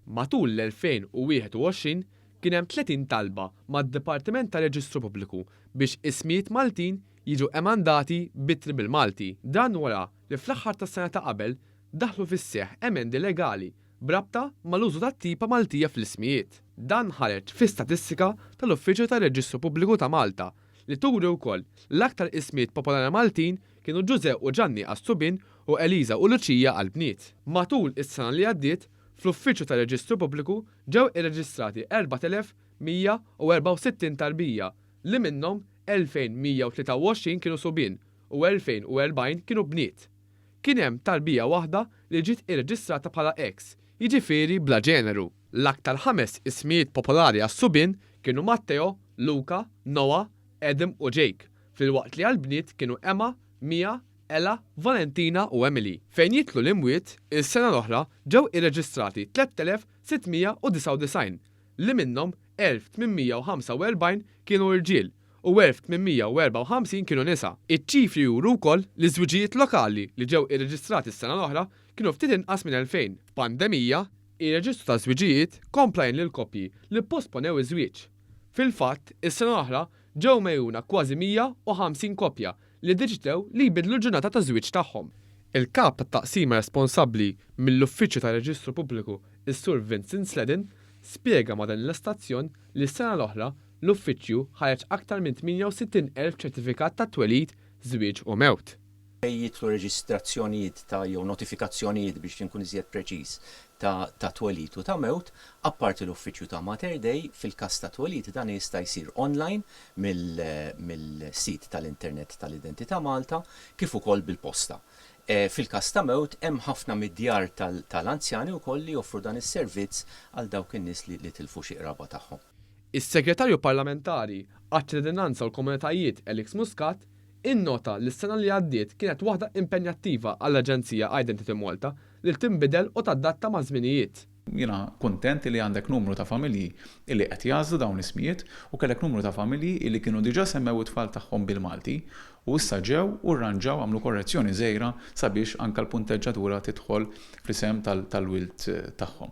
Matul l-2021 kien hemm 30 talba mad-Dipartiment tar-Reġistru Pubbliku biex ismijiet Maltin jiġu emandati bitri bil-Malti. Dan wara li fl-aħħar tas-sena ta' qabel daħlu fis-seħħ emendi legali brabta mal-użu tat-tipa Maltija fl-ismijiet. Dan ħareġ fi-statistika tal-Uffiċċju tar-Reġistru Pubbliku ta' Malta li turi wkoll l-aktar ismijiet popolari Maltin kienu Ġużepp u Ġanni għas-Subin u Eliża u Luċija għall-bniet. Matul is-sena li għaddiet, fl-Uffiċċju tar-Reġistru Pubbliku ġew irreġistrati 4164 tarbija li minnhom 2123 kienu subien u 2040 kienu bniet. Kien hemm tarbija waħda li ġiet irreġistrata bħala ex, jiġifieri bla ġeneru. L-aktar 5 ismijiet popolari għas-subien kienu Matteo, Luka, Noah, Adam u Jake, fil-waqt li għall-bniet kienu Emma, Mia, Ella, Valentina u Emily. Fejn jitlu l-imwiet, is-sena l-oħra ġew irreġistrati 3699 li minnhom 1845 kienu irġiel u 1854 kienu nisa. Iċ-ċifri juru wkoll li żwiġijiet lokali li ġew irreġistrati s-sena l-oħra kienu ftit inqas minn 2000. Pandemija, ir-reġistru ta' żwiġijiet kompla lil koppji li posponew iż-żwieġ. Fil-fatt, is-sena l-oħra ġew mejjuna kważi 150 koppja li deċidew li jbidlu l-ġurnata ta' żwieġ tagħhom. Il-kap tat-taqsima responsabbli mill-Uffiċċju tar-Reġistru Pubbliku, is-Sur Vincent Sledin, spjega ma' dan l-istazzjon li s-sena l-oħra l-uffiċċju ħareġ aktar minn 68,000 ċertifikat ta' twelid, żwieġ u mewt. Jitlu reġistrazzjonijiet ta' jew notifikazzjonijiet biex inkun iżjed preċiż ta' twelid u ta' mewt, apparti l-uffiċċju ta' Mater Dei, fil-każ ta' twelid dan jista' jsir online mill-sit tal-internet tal-Identità Malta kif ukoll bil-posta. Fil-każ ta' mewt hemm ħafna mid-djar tal-anzjani wkoll li joffru dan is-servizz għal dawk in-nies li tilfu xi qraba tagħhom. Is-Segretarju Parlamentari għaċ-Ċittadinanza u l-Komunitajiet Elix Muscat innota li s-sena li għaddiet kienet waħda impenjattiva għall-Aġenzija Identity Malta li tinbidel u tadatta ma' żminijiet. Jiena kuntent li għandek numru ta' familji li qed jażlu dawn ismijiet u kellek numru ta' familji li kienu diġà semmew it-tfal tagħhom bil-Malti u issa ġew u rranġaw għamlu korrezzjoni żgħira sabiex anke l-punteġġatura tidħol fl-isem tal-wild tagħhom.